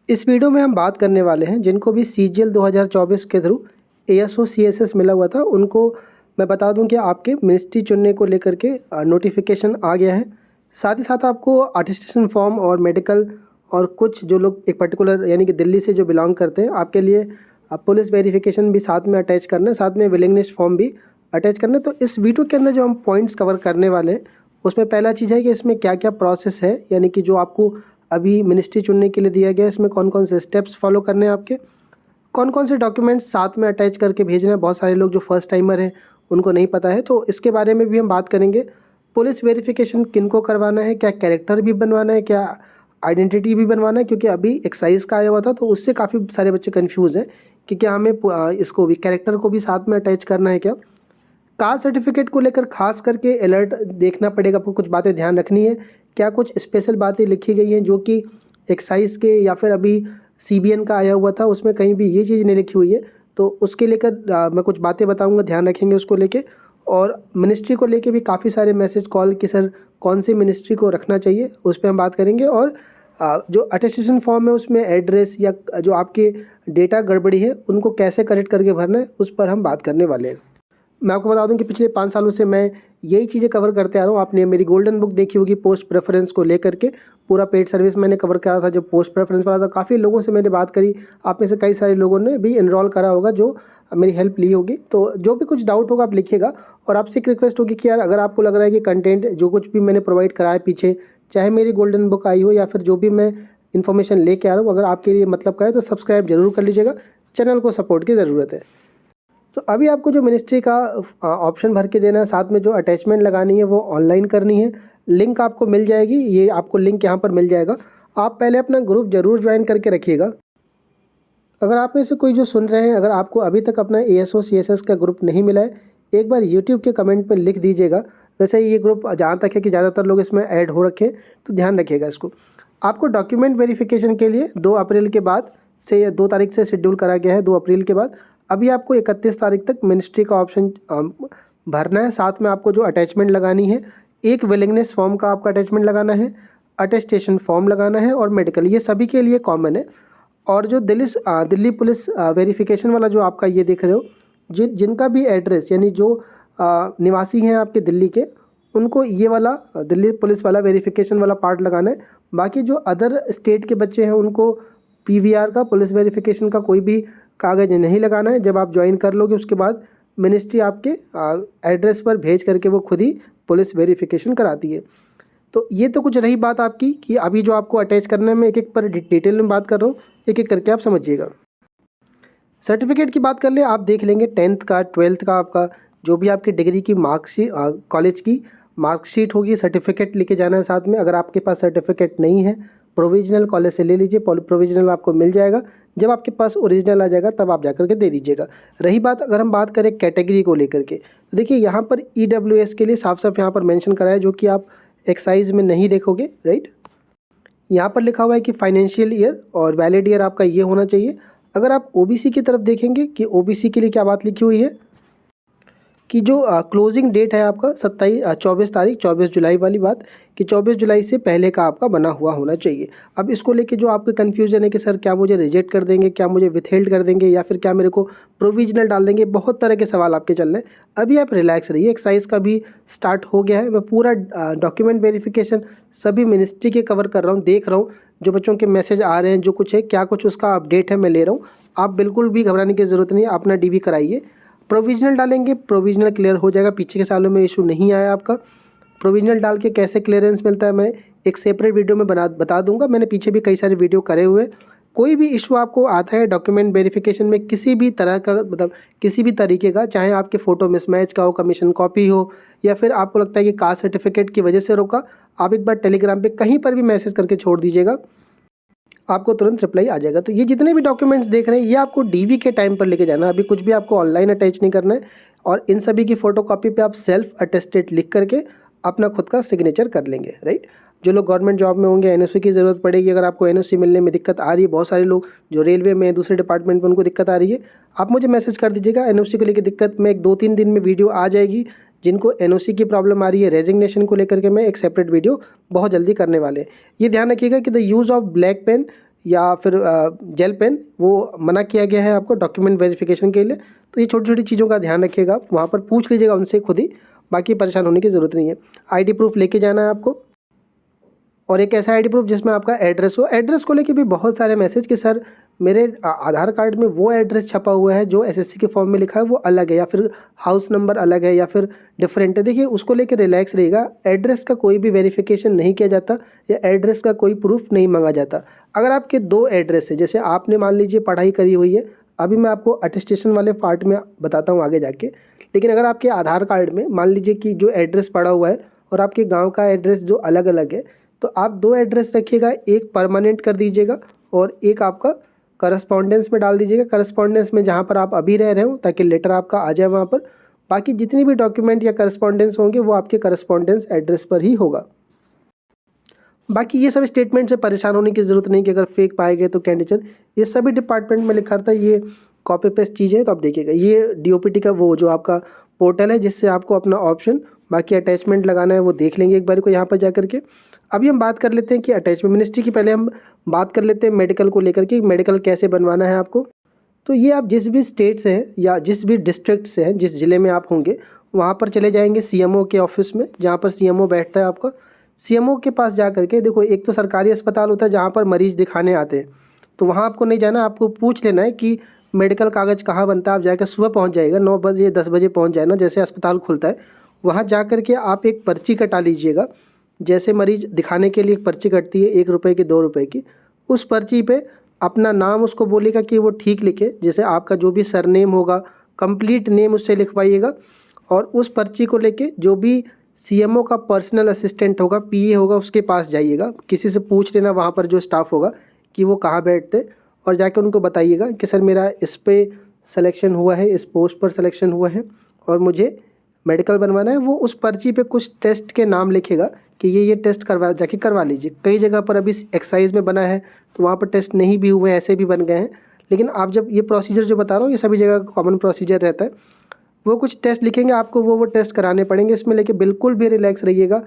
इस वीडियो में हम बात करने वाले हैं जिनको भी सीजीएल 2024 के थ्रू एएसओ सीएसएस मिला हुआ था, उनको मैं बता दूं कि आपके मिनिस्ट्री चुनने को लेकर के नोटिफिकेशन आ गया है। साथ ही साथ आपको अटेस्टेशन फॉर्म और मेडिकल और कुछ जो लोग एक पर्टिकुलर यानी कि दिल्ली से जो बिलोंग करते हैं, आपके लिए पुलिस वेरिफिकेशन भी साथ में अटैच करना है, साथ में विलिंगनेस फॉर्म भी अटैच करना है। तो इस वीडियो के अंदर जो हम पॉइंट्स कवर करने वाले हैं उसमें पहला चीज़ है कि इसमें क्या क्या प्रोसेस है, यानी कि जो आपको अभी मिनिस्ट्री चुनने के लिए दिया गया है, इसमें कौन कौन से स्टेप्स फॉलो करने हैं, आपके कौन कौन से डॉक्यूमेंट्स साथ में अटैच करके भेजना है। बहुत सारे लोग जो फर्स्ट टाइमर हैं उनको नहीं पता है, तो इसके बारे में भी हम बात करेंगे। पुलिस वेरिफिकेशन किन को करवाना है, क्या कैरेक्टर भी बनवाना है, क्या आइडेंटिटी भी बनवाना है, क्योंकि अभी एक्साइज का आया हुआ था तो उससे काफ़ी सारे बच्चे कन्फ्यूज़ हैं कि क्या हमें इसको भी कैरेक्टर को भी साथ में अटैच करना है क्या। कास्ट सर्टिफिकेट को लेकर खास करके अलर्ट देखना पड़ेगा, आपको कुछ बातें ध्यान रखनी है। क्या कुछ स्पेशल बातें लिखी गई हैं जो कि एक्साइज के या फिर अभी सीबीएन का आया हुआ था उसमें कहीं भी ये चीज़ नहीं लिखी हुई है, तो उसके लेकर मैं कुछ बातें बताऊंगा, ध्यान रखेंगे उसको लेके। और मिनिस्ट्री को लेके भी काफ़ी सारे मैसेज कॉल कि सर कौन सी मिनिस्ट्री को रखना चाहिए, उस पर हम बात करेंगे। और जो अटेस्टेशन फॉर्म है उसमें एड्रेस या जो आपके डेटा गड़बड़ी है उनको कैसे करेक्ट करके भरना है, उस पर हम बात करने वाले हैं। मैं आपको बता दूं कि पिछले 5 सालों से मैं यही चीज़ें कवर करते आ रहा हूँ। आपने मेरी गोल्डन बुक देखी होगी पोस्ट प्रेफरेंस को लेकर के, पूरा पेड सर्विस मैंने कवर करा था। जब पोस्ट प्रेफरेंस वाला था काफ़ी लोगों से मैंने बात करी, आप में से कई सारे लोगों ने भी इनरोल करा होगा जो मेरी हेल्प ली होगी। तो जो भी कुछ डाउट होगा आप लिखिएगा। और आपसे एक रिक्वेस्ट होगी कि यार अगर आपको लग रहा है कि कंटेंट जो कुछ भी मैंने प्रोवाइड कराया पीछे, चाहे मेरी गोल्डन बुक आई हो या फिर जो भी मैं इन्फॉर्मेशन लेके आ रहा हूँ, अगर आपके लिए मतलब का है तो सब्सक्राइब जरूर कर लीजिएगा। चैनल को सपोर्ट की ज़रूरत है। तो अभी आपको जो मिनिस्ट्री का ऑप्शन भर के देना है, साथ में जो अटैचमेंट लगानी है वो ऑनलाइन करनी है। लिंक आपको मिल जाएगी, ये आपको लिंक यहाँ पर मिल जाएगा। आप पहले अपना ग्रुप ज़रूर ज्वाइन करके रखिएगा। अगर आप में से कोई जो सुन रहे हैं, अगर आपको अभी तक अपना एएसओ सीएसएस का ग्रुप नहीं मिला है, एक बार यूट्यूब के कमेंट में लिख दीजिएगा। वैसे ये ग्रुप जहाँ तक है कि ज़्यादातर लोग इसमें ऐड हो रखे हैं, तो ध्यान रखिएगा इसको। आपको डॉक्यूमेंट वेरिफिकेशन के लिए 2 अप्रैल के बाद से या 2 तारीख से शेड्यूल करा गया है, 2 अप्रैल के बाद। अभी आपको 31 तारीख तक मिनिस्ट्री का ऑप्शन भरना है। साथ में आपको जो अटैचमेंट लगानी है, एक विलिंगनेस फॉर्म का आपका अटैचमेंट लगाना है, अटेस्टेशन फॉर्म लगाना है और मेडिकल, ये सभी के लिए कॉमन है। और जो दिल्ली पुलिस वेरिफिकेशन वाला जो आपका ये देख रहे हो, जिनका भी एड्रेस यानी जो निवासी हैं आपके दिल्ली के, उनको ये वाला दिल्ली पुलिस वाला वेरिफिकेशन वाला पार्ट लगाना है। बाकी जो अदर स्टेट के बच्चे हैं उनको पीवीआर का, पुलिस वेरिफिकेशन का कोई भी कागज़ नहीं लगाना है। जब आप ज्वाइन कर लोगे उसके बाद मिनिस्ट्री आपके एड्रेस पर भेज करके वो खुद ही पुलिस वेरिफिकेशन कराती है। तो ये तो कुछ रही बात आपकी कि अभी जो आपको अटैच करना है, मैं एक एक पर डिटेल में बात कर रहा हूँ, एक एक करके आप समझिएगा। सर्टिफिकेट की बात कर ले, आप देख लेंगे 10th का 12th का आपका जो भी आपकी डिग्री की मार्कशीट, कॉलेज की मार्कशीट होगी, सर्टिफिकेट लेके जाना है साथ में। अगर आपके पास सर्टिफिकेट नहीं है, प्रोविजनल कॉलेज से ले लीजिए, प्रोविजनल आपको मिल जाएगा। जब आपके पास ओरिजिनल आ जाएगा तब आप जाकर के दे दीजिएगा। रही बात अगर हम बात करें कैटेगरी को लेकर के, तो देखिए यहाँ पर ईडब्ल्यूएस के लिए साफ साफ यहाँ पर मेंशन करा है, जो कि आप एक्साइज में नहीं देखोगे, राइट। यहाँ पर लिखा हुआ है कि फाइनेंशियल ईयर और वैलिड ईयर आपका ये होना चाहिए। अगर आप ओबीसी की तरफ देखेंगे कि ओबीसी के लिए क्या बात लिखी हुई है कि जो क्लोजिंग डेट है आपका 24 जुलाई वाली बात, कि 24 जुलाई से पहले का आपका बना हुआ होना चाहिए। अब इसको लेके जो आपके कन्फ्यूजन है कि सर क्या मुझे रिजेक्ट कर देंगे, क्या मुझे विथहेल्ड कर देंगे, या फिर क्या मेरे को प्रोविजनल डाल देंगे, बहुत तरह के सवाल आपके चल रहे हैं। अभी आप रिलैक्स रहिए, एक्साइज का भी स्टार्ट हो गया है। मैं पूरा डॉक्यूमेंट वेरिफिकेशन सभी मिनिस्ट्री के कवर कर रहा हूँ, देख रहा हूँ जो बच्चों के मैसेज आ रहे हैं, जो कुछ है क्या कुछ उसका अपडेट है मैं ले रहा हूँ। आप बिल्कुल भी घबराने की ज़रूरत नहीं है, अपना डीवी कराइए। प्रोविजनल डालेंगे, प्रोविजनल क्लियर हो जाएगा। पीछे के सालों में इशू नहीं आया आपका। प्रोविजनल डाल के कैसे क्लियरेंस मिलता है मैं एक सेपरेट वीडियो में बता दूंगा। मैंने पीछे भी कई सारे वीडियो करे हुए। कोई भी इशू आपको आता है डॉक्यूमेंट वेरिफिकेशन में, किसी भी तरह का मतलब किसी भी तरीके का, चाहे आपके फ़ोटो मिसमैच का हो, कमीशन कॉपी हो, या फिर आपको लगता है कि कास्ट सर्टिफिकेट की वजह से रोका, आप एक बार टेलीग्राम पर कहीं पर भी मैसेज करके छोड़ दीजिएगा, आपको तुरंत रिप्लाई आ जाएगा। तो ये जितने भी डॉक्यूमेंट्स देख रहे हैं ये आपको डीवी के टाइम पर लेके जाना है, अभी कुछ भी आपको ऑनलाइन अटैच नहीं करना है। और इन सभी की फ़ोटोकॉपी पे आप सेल्फ अटेस्टेड लिख करके अपना खुद का सिग्नेचर कर लेंगे, राइट। जो लोग गवर्नमेंट जॉब में होंगे एनओसी की ज़रूरत पड़ेगी। अगर आपको एनओसी मिलने में दिक्कत आ रही है, बहुत सारे लोग जो रेलवे में दूसरे डिपार्टमेंट में उनको दिक्कत आ रही है, आप मुझे मैसेज कर दीजिएगा। एनओसी को लेकर दिक्कत में 2-3 दिन में वीडियो आ जाएगी। जिनको एनओसी की प्रॉब्लम आ रही है, रेजिग्नेशन को लेकर के मैं एक सेपरेट वीडियो बहुत जल्दी करने वाले हैं। ये ध्यान रखिएगा कि the use of black pen या फिर जेल पेन, वो मना किया गया है आपको डॉक्यूमेंट वेरिफिकेशन के लिए। तो ये छोटी छोटी चीज़ों का ध्यान रखिएगा, आप वहाँ पर पूछ लीजिएगा उनसे खुद ही, बाकी परेशान होने की ज़रूरत नहीं है। आईडी प्रूफ लेके जाना है आपको, और एक ऐसा आईडी प्रूफ जिसमें आपका एड्रेस हो। एड्रेस को लेके भी बहुत सारे मैसेज कि सर मेरे आधार कार्ड में वो एड्रेस छपा हुआ है जो एसएससी के फॉर्म में लिखा है वो अलग है, या फिर हाउस नंबर अलग है, या फिर डिफरेंट है। देखिए उसको लेके रिलैक्स रहिएगा, एड्रेस का कोई भी वेरिफिकेशन नहीं किया जाता या एड्रेस का कोई प्रूफ नहीं मांगा जाता। अगर आपके 2 एड्रेस है, जैसे आपने मान लीजिए पढ़ाई करी हुई है, अभी मैं आपको अटेस्टेशन वाले पार्ट में बताता हूँ आगे जाके, लेकिन अगर आपके आधार कार्ड में मान लीजिए कि जो एड्रेस पड़ा हुआ है और आपके गाँव का एड्रेस जो अलग अलग है, तो आप 2 एड्रेस रखिएगा, एक परमानेंट कर दीजिएगा और एक आपका करस्पॉन्डेंस में डाल दीजिएगा। करस्पॉन्डेंस में जहाँ पर आप अभी रह रहे हो, ताकि लेटर आपका आ जाए वहाँ पर। बाकी जितनी भी डॉक्यूमेंट या करस्पॉन्डेंस होंगे वो आपके करस्पॉन्डेंस एड्रेस पर ही होगा। बाकी ये सब स्टेटमेंट से परेशान होने की ज़रूरत नहीं कि अगर फेक पाए गए तो कैंडिडेट, ये सभी डिपार्टमेंट में लिखा था। ये कॉपी पेस्ट चीज़ है, तो आप देखिएगा ये डीओपीटी का वो जो आपका पोर्टल है जिससे आपको अपना ऑप्शन बाकी अटैचमेंट लगाना है वो देख लेंगे एक बार को यहाँ पर जा करके। अभी हम बात कर लेते हैं कि अटैचमेंट मिनिस्ट्री की, पहले हम बात कर लेते हैं मेडिकल को लेकर के, मेडिकल कैसे बनवाना है आपको। तो ये आप जिस भी स्टेट से हैं या जिस भी डिस्ट्रिक्ट से हैं, जिस ज़िले में आप होंगे, वहाँ पर चले जाएंगे सीएमओ के ऑफिस में, जहाँ पर सीएमओ बैठता है आपका। सीएमओ के पास जा करके देखो, एक तो सरकारी अस्पताल होता है जहाँ पर मरीज़ दिखाने आते हैं, तो वहाँ आपको नहीं जाना, आपको पूछ लेना है कि मेडिकल कागज़ कहाँ बनता है। आप जाकर सुबह पहुँच जाएगा, 9 बजे 10 बजे पहुँच जाए ना, जैसे अस्पताल खुलता है वहाँ जा कर के आप एक पर्ची कटा लीजिएगा। जैसे मरीज़ दिखाने के लिए एक पर्ची कटती है 1 रुपये की, 2 रुपये की, उस पर्ची पे अपना नाम उसको बोलेगा कि वो ठीक लिखे। जैसे आपका जो भी सरनेम होगा, कंप्लीट नेम उससे लिखवाइएगा, और उस पर्ची को लेके जो भी सीएमओ का पर्सनल असिस्टेंट होगा, पीए होगा, उसके पास जाइएगा। किसी से पूछ लेना वहाँ पर जो स्टाफ होगा कि वो कहाँ बैठते, और जाके उनको बताइएगा कि सर मेरा इस पे सिलेक्शन हुआ है, इस पोस्ट पर सिलेक्शन हुआ है और मुझे मेडिकल बनवाना है। वो उस पर्ची पे कुछ टेस्ट के नाम लिखेगा कि ये टेस्ट जाके करवा लीजिए। कई जगह पर अभी एक्साइज में बना है तो वहाँ पर टेस्ट नहीं भी हुए, ऐसे भी बन गए हैं। लेकिन आप जब ये प्रोसीजर जो बता रहा हूँ ये सभी जगह का कॉमन प्रोसीजर रहता है। वो कुछ टेस्ट लिखेंगे आपको, वो टेस्ट कराने पड़ेंगे। इसमें लेके बिल्कुल भी रिलैक्स रहिएगा।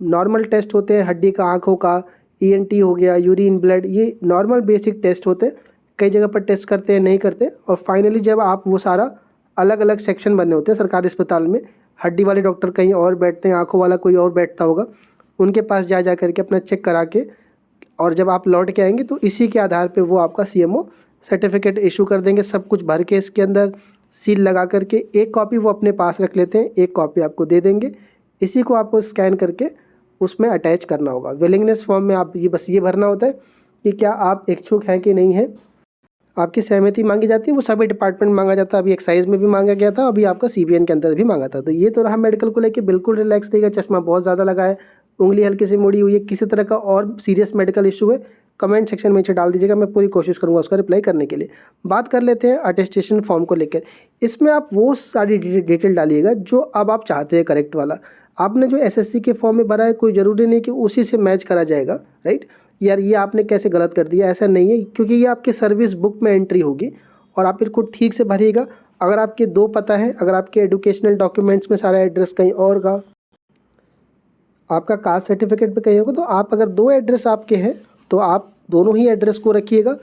नॉर्मल टेस्ट होते हैं, हड्डी का, आँखों का, ईएनटी हो गया, यूरिन ब्लड, ये नॉर्मल बेसिक टेस्ट होते हैं। कई जगह पर टेस्ट करते हैं, नहीं करते। और फाइनली जब आप वो सारा अलग अलग सेक्शन बने होते हैं सरकारी अस्पताल में, हड्डी वाले डॉक्टर कहीं और बैठते हैं, आँखों वाला कोई और बैठता होगा, उनके पास जा करके अपना चेक करा के, और जब आप लौट के आएंगे तो इसी के आधार पे वो आपका सीएमओ सर्टिफिकेट इशू कर देंगे। सब कुछ भर के इसके अंदर सील लगा करके, एक कॉपी वो अपने पास रख लेते हैं, एक कॉपी आपको दे देंगे। इसी को आपको स्कैन करके उसमें अटैच करना होगा। विलिंगनेस फॉर्म में आप ये बस ये भरना होता है कि क्या आप इच्छुक हैं कि नहीं है। आपकी सहमति मांगी जाती है, वो सभी डिपार्टमेंट मांगा जाता है। अभी एक्साइज में भी मांगा गया था, अभी आपका सीबीएन के अंदर भी मांगा था। तो ये तो रहा मेडिकल को लेके, बिल्कुल रिलैक्स रहेगा। चश्मा बहुत ज़्यादा लगा है, उंगली हल्की सी मुड़ी हुई है, किसी तरह का और सीरियस मेडिकल इशू है, कमेंट सेक्शन में नीचे डाल दीजिएगा, मैं पूरी कोशिश करूँगा उसका रिप्लाई करने के लिए। बात कर लेते हैं अटेस्टेशन फॉर्म को लेकर। इसमें आप वो सारी डिटेल डालिएगा जो अब आप चाहते हैं, करेक्ट वाला। आपने जो एसएससी के फॉर्म में भरा है, कोई ज़रूरी नहीं कि उसी से मैच करा जाएगा, राइट। यार ये आपने कैसे गलत कर दिया, ऐसा नहीं है, क्योंकि ये आपकी सर्विस बुक में एंट्री होगी और आप इनको ठीक से भरिएगा। अगर आपके 2 पता है, अगर आपके एजुकेशनल डॉक्यूमेंट्स में सारा एड्रेस कहीं और का, आपका कास्ट सर्टिफिकेट पे कहीं होगा, तो आप अगर 2 एड्रेस आपके हैं तो आप दोनों ही एड्रेस को रखिएगा।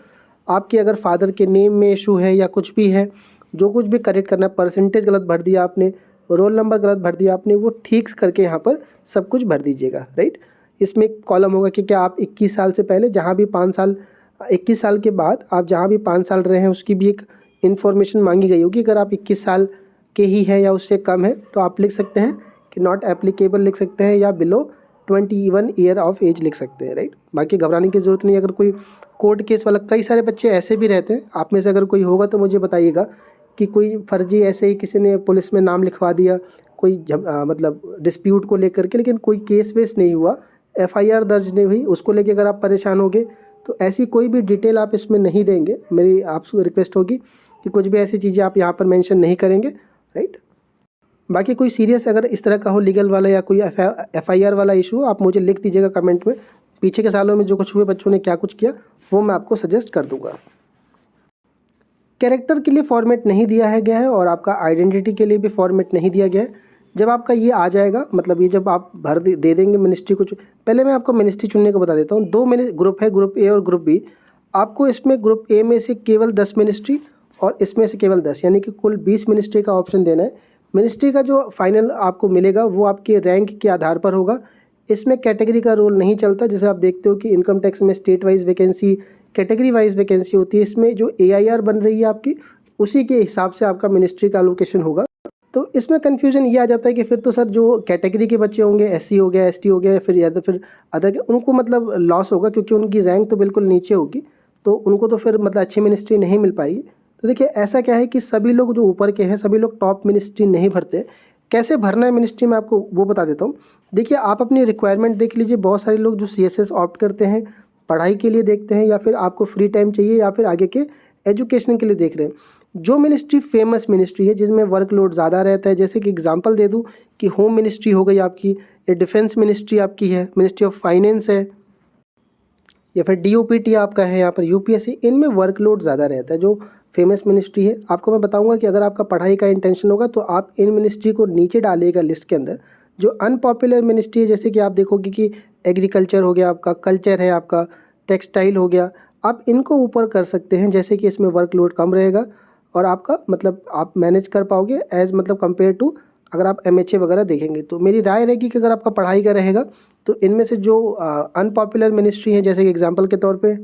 आपके अगर फादर के नेम में इशू है या कुछ भी है, जो कुछ भी करेक्ट करना है, परसेंटेज गलत भर दिया आपने, रोल नंबर गलत भर दिया आपने, वो ठीक करके यहाँ पर सब कुछ भर दीजिएगा, राइट। इसमें एक कॉलम होगा कि क्या आप 21 साल से पहले, जहाँ भी 5 साल, 21 साल के बाद आप जहाँ भी 5 साल रहे हैं उसकी भी एक इन्फॉर्मेशन मांगी गई होगी। अगर आप 21 साल के ही है या उससे कम है तो आप लिख सकते हैं कि नॉट एप्लीकेबल लिख सकते हैं, या बिलो 21 ईयर ऑफ एज लिख सकते हैं, राइट। बाकी घबराने की ज़रूरत नहीं है। अगर कोई कोर्ट केस वाला, कई सारे बच्चे ऐसे भी रहते हैं, आप में से अगर कोई होगा तो मुझे बताइएगा कि कोई फर्जी ऐसे ही किसी ने पुलिस में नाम लिखवा दिया, कोई मतलब डिस्प्यूट को लेकर के, लेकिन कोई केस वेस नहीं हुआ, एफआईआर दर्ज नहीं हुई, उसको लेके अगर आप परेशान होगे तो ऐसी कोई भी डिटेल आप इसमें नहीं देंगे। मेरी आपसे रिक्वेस्ट होगी कि कुछ भी ऐसी चीज़ें आप यहाँ पर मेंशन नहीं करेंगे, राइट। बाकी कोई सीरियस अगर इस तरह का हो, लीगल वाला या कोई एफआईआर वाला इशू हो, आप मुझे लिख दीजिएगा कमेंट में। पीछे के सालों में जो कुछ हुए, बच्चों ने क्या कुछ किया, वो मैं आपको सजेस्ट कर दूँगा। कैरेक्टर के लिए फॉर्मेट नहीं दिया है गया है, और आपका आइडेंटिटी के लिए भी फॉर्मेट नहीं दिया गया है। जब आपका ये आ जाएगा, मतलब ये जब आप भर दे देंगे मिनिस्ट्री को, पहले मैं आपको मिनिस्ट्री चुनने को बता देता हूँ। 2 ग्रुप है, ग्रुप ए और ग्रुप बी। आपको इसमें ग्रुप ए में से केवल 10 मिनिस्ट्री और इसमें से केवल 10 यानी कि कुल 20 मिनिस्ट्री का ऑप्शन देना है। मिनिस्ट्री का जो फाइनल आपको मिलेगा वो आपके रैंक के आधार पर होगा। इसमें कैटेगरी का रोल नहीं चलता। जैसे आप देखते हो कि इनकम टैक्स में state wise vacancy, category wise vacancy होती है। इसमें जो AIR बन रही है आपकी, उसी के हिसाब से आपका मिनिस्ट्री का एलोकेशन होगा। तो इसमें कन्फ्यूजन ये आ जाता है कि फिर तो सर जो कैटेगरी के बच्चे होंगे, SC हो गया, ST हो गया, फिर या तो फिर अदर, उनको मतलब लॉस होगा क्योंकि उनकी रैंक तो बिल्कुल नीचे होगी, तो उनको तो फिर मतलब अच्छी मिनिस्ट्री नहीं मिल पाएगी। तो देखिए ऐसा क्या है कि सभी लोग जो ऊपर के हैं सभी लोग टॉप मिनिस्ट्री नहीं भरते। कैसे भरना है मिनिस्ट्री मैं आपको वो बता देता हूँ। देखिए आप अपनी रिक्वायरमेंट देख लीजिए। बहुत सारे लोग जो CSS ऑप्ट करते हैं पढ़ाई के लिए देखते हैं, या फिर आपको फ्री टाइम चाहिए, या फिर आगे के एजुकेशन के लिए देख रहे हैं। जो मिनिस्ट्री फेमस मिनिस्ट्री है जिसमें वर्कलोड ज़्यादा रहता है, जैसे कि एग्जांपल दे दूं कि होम मिनिस्ट्री हो गई आपकी, या डिफेंस मिनिस्ट्री आपकी है, मिनिस्ट्री ऑफ फाइनेंस है, या फिर DOPT आपका है, यहाँ पर UPSC, इनमें वर्कलोड ज़्यादा रहता है। जो फेमस मिनिस्ट्री है आपको मैं बताऊंगा कि अगर आपका पढ़ाई का इंटेंशन होगा तो आप इन मिनिस्ट्री को नीचे डालिएगा लिस्ट के अंदर। जो अनपॉपुलर मिनिस्ट्री है जैसे कि आप देखोगे कि एग्रीकल्चर हो गया आपका, कल्चर है आपका, टेक्सटाइल हो गया, आप इनको ऊपर कर सकते हैं। जैसे कि इसमें वर्कलोड कम रहेगा और आपका मतलब आप मैनेज कर पाओगे एज मतलब कंपेयर टू अगर आप MHA वगैरह देखेंगे। तो मेरी राय रहेगी कि अगर आपका पढ़ाई का रहेगा तो इनमें से जो अनपॉपुलर मिनिस्ट्री है, जैसे कि एग्जांपल के तौर पे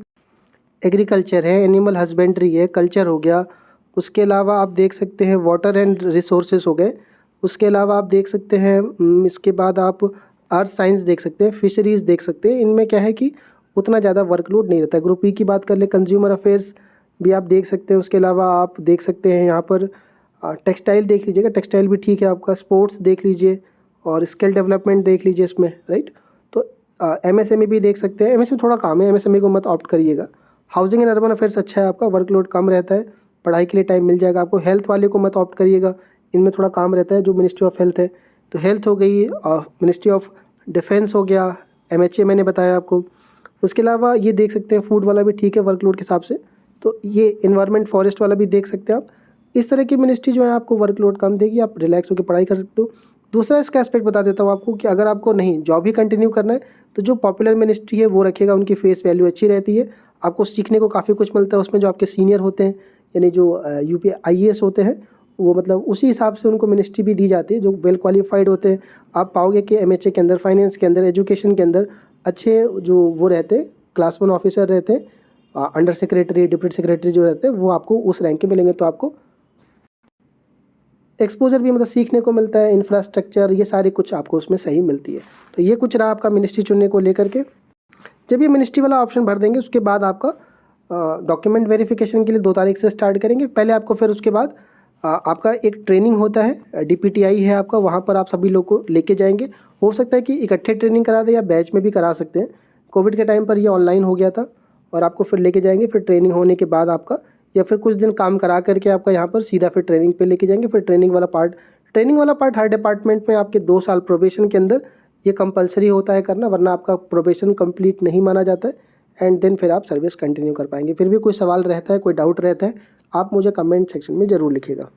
एग्रीकल्चर है, एनिमल हस्बेंड्री है, कल्चर हो गया, उसके अलावा आप देख सकते हैं वाटर एंड रिसोर्सेज हो गए, उसके अलावा आप देख सकते हैं इसके बाद आप अर्थ साइंस देख सकते हैं, फिशरीज़ देख सकते हैं। इनमें क्या है कि उतना ज़्यादा वर्कलोड नहीं रहता है। ग्रुप E की बात कर ले, कंज्यूमर अफेयर्स भी आप देख सकते हैं। उसके अलावा आप देख सकते हैं यहाँ पर टेक्सटाइल देख लीजिएगा, टेक्सटाइल भी ठीक है आपका। स्पोर्ट्स देख लीजिए और स्किल डेवलपमेंट देख लीजिए इसमें, राइट। तो MSME भी देख सकते हैं। MSME थोड़ा काम है, MSME को मत ऑप्ट करिएगा। हाउसिंग एंड अर्बन अफेयर्स अच्छा है आपका, वर्कलोड कम रहता है, पढ़ाई के लिए टाइम मिल जाएगा आपको। हेल्थ वाले को मत ऑप्ट करिएगा, इनमें थोड़ा काम रहता है, जो मिनिस्ट्री ऑफ हेल्थ है। तो हेल्थ हो गई और मिनिस्ट्री ऑफ डिफेंस हो गया, MHA मैंने बताया आपको। उसके अलावा ये देख सकते हैं फूड वाला भी ठीक है वर्कलोड के हिसाब से। तो ये इन्वायरमेंट फॉरेस्ट वाला भी देख सकते हैं आप। इस तरह की मिनिस्ट्री जो है आपको वर्कलोड कम देगी, आप रिलैक्स होकर पढ़ाई कर सकते हो। दूसरा इसका एस्पेक्ट बता देता हूँ आपको कि अगर आपको नहीं जॉब ही कंटिन्यू करना है तो जो पॉपुलर मिनिस्ट्री है वो रखेगा, उनकी फेस वैल्यू अच्छी रहती है, आपको सीखने को काफ़ी कुछ मिलता है उसमें। जो आपके सीनियर होते हैं यानी जो UP IAS होते हैं वो मतलब उसी हिसाब से उनको मिनिस्ट्री भी दी जाती है, जो वेल क्वालिफाइड होते हैं। आप पाओगे कि MHA के अंदर, फाइनेंस के अंदर, एजुकेशन के अंदर अच्छे जो वो रहते हैं, क्लास 1 ऑफिसर रहते हैं, अंडर सेक्रेटरी, डिप्टी सेक्रेटरी जो रहते हैं वो आपको उस रैंक के मिलेंगे। तो आपको एक्सपोजर भी मतलब सीखने को मिलता है, इंफ्रास्ट्रक्चर, ये सारी कुछ आपको उसमें सही मिलती है। तो ये कुछ रहा आपका मिनिस्ट्री चुनने को लेकर के। जब ये मिनिस्ट्री वाला ऑप्शन भर देंगे उसके बाद आपका डॉक्यूमेंट वेरिफिकेशन के लिए 2 तारीख से स्टार्ट करेंगे पहले आपको। फिर उसके बाद आपका एक ट्रेनिंग होता है, DPTI है आपका, वहाँ पर आप सभी लोग को लेके जाएंगे। हो सकता है कि इकट्ठे ट्रेनिंग करा दे या बैच में भी करा सकते हैं। कोविड के टाइम पर ये ऑनलाइन हो गया था और आपको फिर लेके जाएंगे। फिर ट्रेनिंग होने के बाद आपका या फिर कुछ दिन काम करा करके आपका यहाँ पर सीधा फिर ट्रेनिंग पे लेके जाएंगे। फिर ट्रेनिंग वाला पार्ट हर डिपार्टमेंट में आपके 2 साल प्रोबेशन के अंदर ये कंपलसरी होता है करना, वरना आपका प्रोबेशन कंप्लीट नहीं माना जाता है। एंड देन फिर आप सर्विस कंटिन्यू कर पाएंगे। फिर भी कोई सवाल रहता है, कोई डाउट रहता है, आप मुझे कमेंट सेक्शन में ज़रूर लिखिएगा।